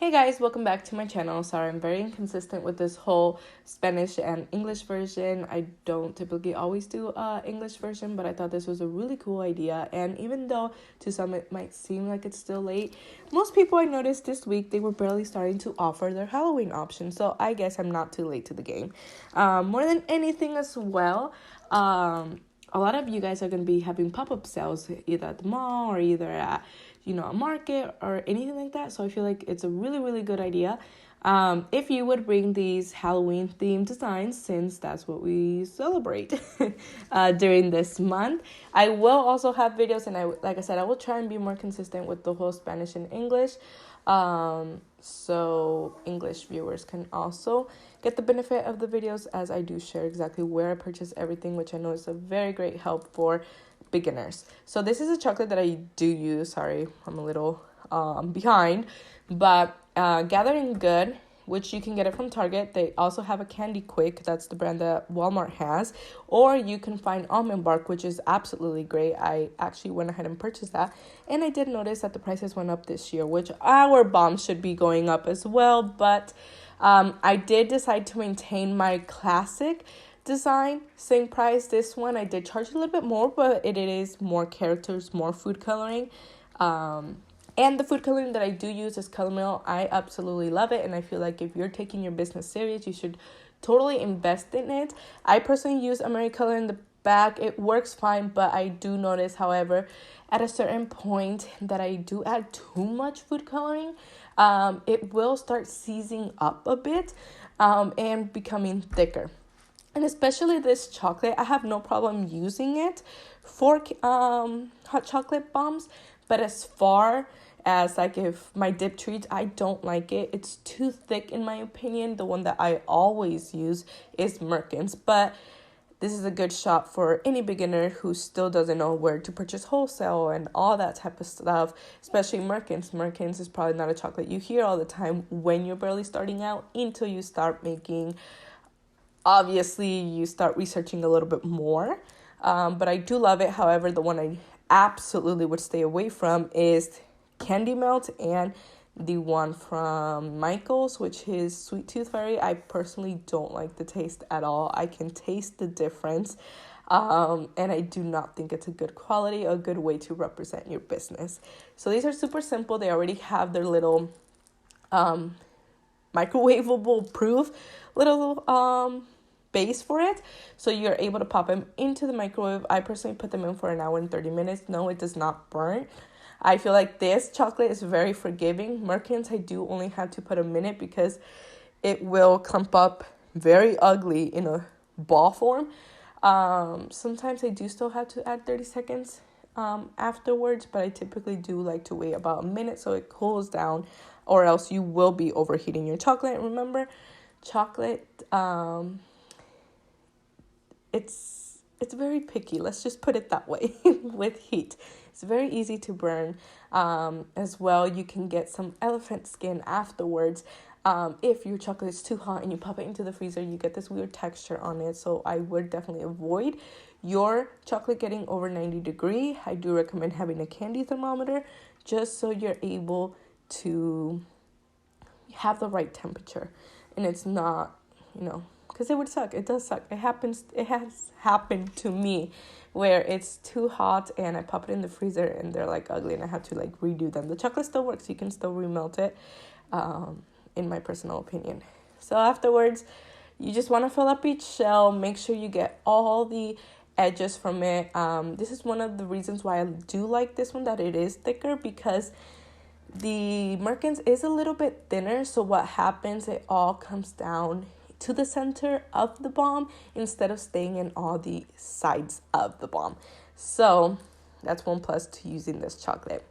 Hey guys, welcome back to my channel. Sorry, I'm very inconsistent with this whole Spanish and English version. I don't typically always do English version, but I thought this was a really cool idea. And even though to some it might seem like it's still late, most people I noticed this week, they were barely starting to offer their Halloween option. So I guess I'm not too late to the game. More than anything as well, a lot of you guys are going to be having pop-up sales either at the mall or either at a market or anything like that. So I feel like it's a really, really good idea. If you would bring these Halloween themed designs, since that's what we celebrate during this month. I will also have videos, and like I said, I will try and be more consistent with the whole Spanish and English. So English viewers can also get the benefit of the videos, as I do share exactly where I purchase everything, which I know is a very great help for beginners. So this is a chocolate that I do use. Sorry, I'm a little behind, but Gathering Good, which you can get it from Target. They also have a Candy Quick. That's the brand that Walmart has. Or you can find Almond Bark, which is absolutely great. I actually went ahead and purchased that. And I did notice that the prices went up this year, which our bombs should be going up as well. But I did decide to maintain my classic design, same price. This one I did charge a little bit more, but it is more characters, more food coloring. And the food coloring that I do use is Color Mill. I absolutely love it, and I feel like if you're taking your business serious, you should totally invest in it. I personally use AmeriColor in the back. It works fine, but I do notice, however, at a certain point that I do add too much food coloring, it will start seizing up a bit and becoming thicker. And especially this chocolate, I have no problem using it for hot chocolate bombs. But as far as like if my dip treats, I don't like it. It's too thick in my opinion. The one that I always use is Merkin's. But this is a good shot for any beginner who still doesn't know where to purchase wholesale and all that type of stuff, especially Merkin's. Merkin's is probably not a chocolate you hear all the time when you're barely starting out until you start making. Obviously, you start researching a little bit more, but I do love it. However, the one I absolutely would stay away from is Candy Melt and the one from Michael's, which is Sweet Tooth Fairy. I personally don't like the taste at all. I can taste the difference, and I do not think it's a good quality, a good way to represent your business. So these are super simple. They already have their little microwavable proof little base for it, so you're able to pop them into the microwave. I personally put them in for 1 hour and 30 minutes. No, it does not burn. I feel like this chocolate is very forgiving. Merkin's, I do only have to put a minute because it will clump up very ugly in a ball form. Sometimes I do still have to add 30 seconds afterwards, but I typically do like to wait about a minute so it cools down, or else you will be overheating your chocolate. Remember, chocolate, it's very picky. Let's just put it that way with heat. It's very easy to burn. As well, you can get some elephant skin afterwards. If your chocolate is too hot and you pop it into the freezer, you get this weird texture on it. So I would definitely avoid your chocolate getting over 90 degrees. I do recommend having a candy thermometer just so you're able to have the right temperature. And it's not, because it would suck. It does suck. It has happened to me where it's too hot and I pop it in the freezer and they're like ugly and I have to like redo them. The chocolate still works. You can still remelt it, in my personal opinion. So afterwards, you just want to fill up each shell. Make sure you get all the edges from it. This is one of the reasons why I do like this one, that it is thicker, because the Merkin's is a little bit thinner. So what happens, it all comes down to the center of the bomb instead of staying in all the sides of the bomb. So that's one plus to using this chocolate.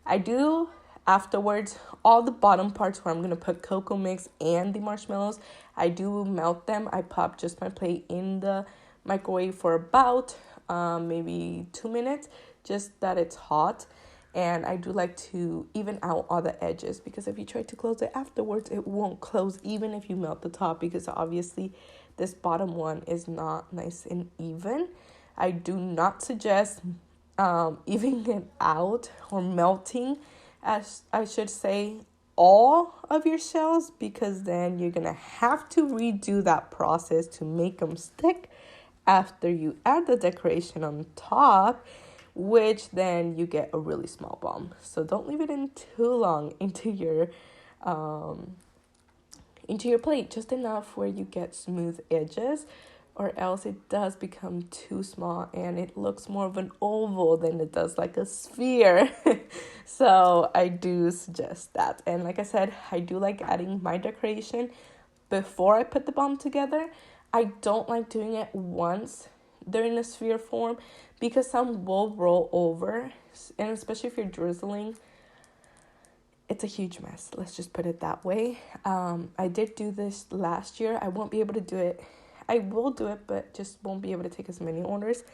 I do afterwards all the bottom parts where I'm going to put cocoa mix and the marshmallows. I do melt them. I pop just my plate in the microwave for about maybe 2 minutes, just that it's hot. And I do like to even out all the edges, because if you try to close it afterwards, it won't close even if you melt the top, because obviously this bottom one is not nice and even. I do not suggest evening it out or melting, as I should say, all of your shells, because then you're gonna have to redo that process to make them stick after you add the decoration on top, which then you get a really small bomb. So don't leave it in too long into your plate, just enough where you get smooth edges, or else it does become too small and it looks more of an oval than it does like a sphere. So I do suggest that. And like I said, I do like adding my decoration before I put the bomb together. I don't like doing it once they're in a sphere form, because some will roll over, and especially if you're drizzling, it's a huge mess. Let's just put it that way. I did do this last year. I won't be able to do it. I will do it, but just won't be able to take as many orders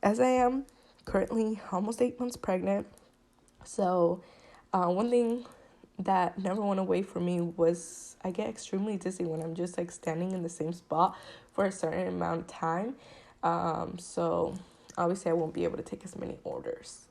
as I am currently almost 8 months pregnant. So one thing that never went away from me was I get extremely dizzy when I'm just like standing in the same spot for a certain amount of time. So obviously I won't be able to take as many orders.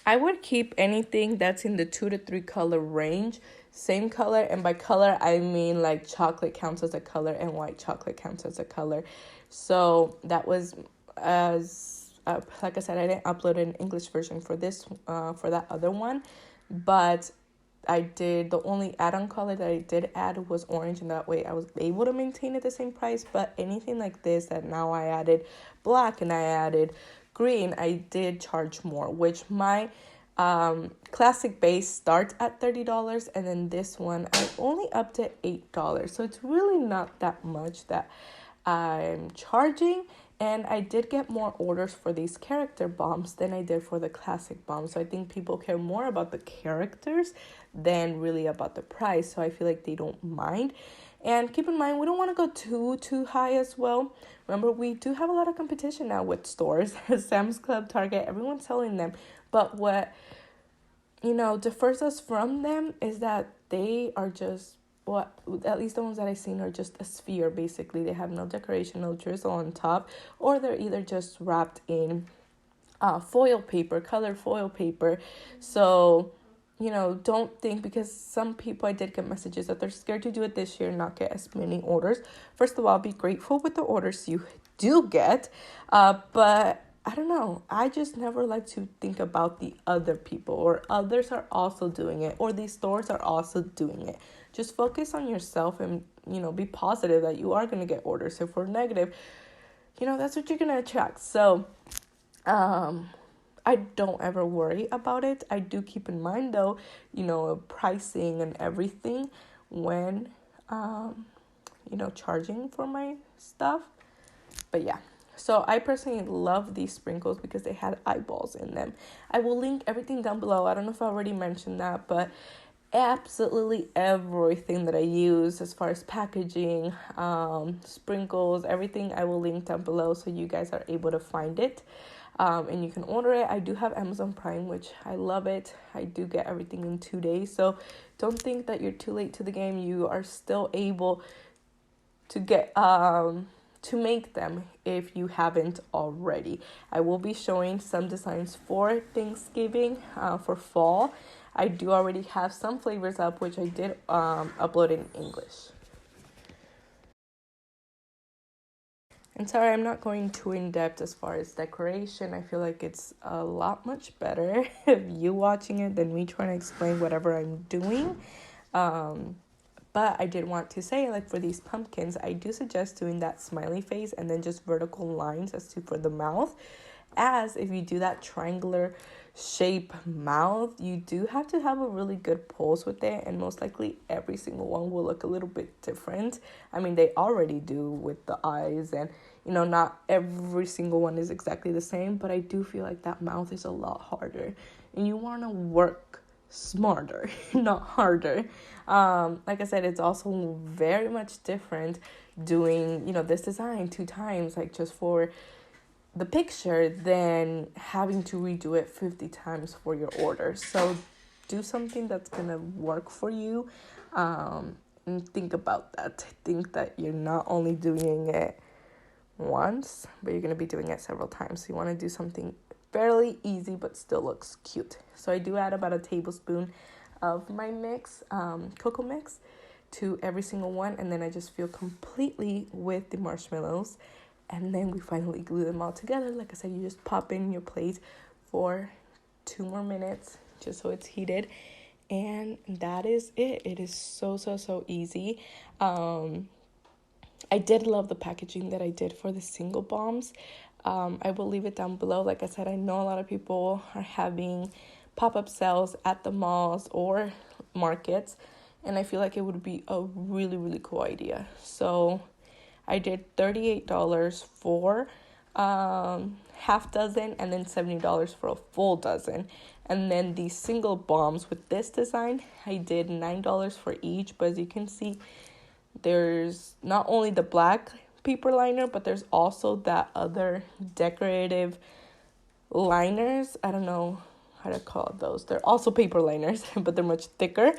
I would keep anything that's in the 2 to 3 color range, same color, and by color I mean like chocolate counts as a color and white chocolate counts as a color. So that was like I said, I didn't upload an English version for this for that other one, but I did, the only add-on color that I did add was orange, and that way I was able to maintain at the same price. But anything like this that now I added black and I added green, I did charge more, which my classic base starts at $30, and then this one I only upped it $8. So it's really not that much that I'm charging. And I did get more orders for these character bombs than I did for the classic bombs. So I think people care more about the characters than really about the price. So I feel like they don't mind. And keep in mind, we don't want to go too high as well. Remember, we do have a lot of competition now with stores. Sam's Club, Target, everyone's selling them. But what, differs us from them is that they are just, at least the ones that I've seen are just a sphere, basically. They have no decoration, no drizzle on top, or they're either just wrapped in foil paper, colored foil paper. So, don't think, because some people, I did get messages that they're scared to do it this year and not get as many orders. First of all, be grateful with the orders you do get, but I don't know. I just never like to think about the other people, or others are also doing it, or these stores are also doing it. Just focus on yourself and, be positive that you are going to get orders. If we're negative, that's what you're going to attract. So, I don't ever worry about it. I do keep in mind, though, pricing and everything when, charging for my stuff. But yeah. So I personally love these sprinkles because they had eyeballs in them. I will link everything down below. I don't know if I already mentioned that, but absolutely everything that I use as far as packaging, sprinkles, everything, I will link down below so you guys are able to find it. And you can order it. I do have Amazon Prime, which I love it. I do get everything in 2 days. So don't think that you're too late to the game. You are still able to get to make them if you haven't already. I will be showing some designs for Thanksgiving, for fall. I do already have some flavors up, which I did upload in English. And sorry, I'm not going too in-depth as far as decoration. I feel like it's a lot much better if you watching it than me trying to explain whatever I'm doing. But I did want to say, like, for these pumpkins, I do suggest doing that smiley face and then just vertical lines for the mouth. As if you do that triangular shape mouth, you do have to have a really good pose with it, and most likely every single one will look a little bit different. I mean, they already do with the eyes, and not every single one is exactly the same, but I do feel like that mouth is a lot harder, and you want to work smarter, not harder. Like I said, it's also very much different doing this design 2 times, like just for the picture, than having to redo it 50 times for your order. So do something that's gonna work for you, and think about that. Think that you're not only doing it once, but you're going to be doing it several times. So you want to do something fairly easy but still looks cute. So I do add about a tablespoon of my mix, cocoa mix, to every single one, and then I just fill completely with the marshmallows, and then we finally glue them all together. Like I said, you just pop in your plate for 2 more minutes just so it's heated, and that is it. It is so easy. I did love the packaging that I did for the single bombs. I will leave it down below. Like I said, I know a lot of people are having pop-up sales at the malls or markets, and I feel like it would be a really cool idea. So I did $38 for half dozen, and then $70 for a full dozen. And then the single bombs with this design, I did $9 for each. But as you can see, there's not only the black paper liner, but there's also that other decorative liners. I don't know how to call those. They're also paper liners, but they're much thicker.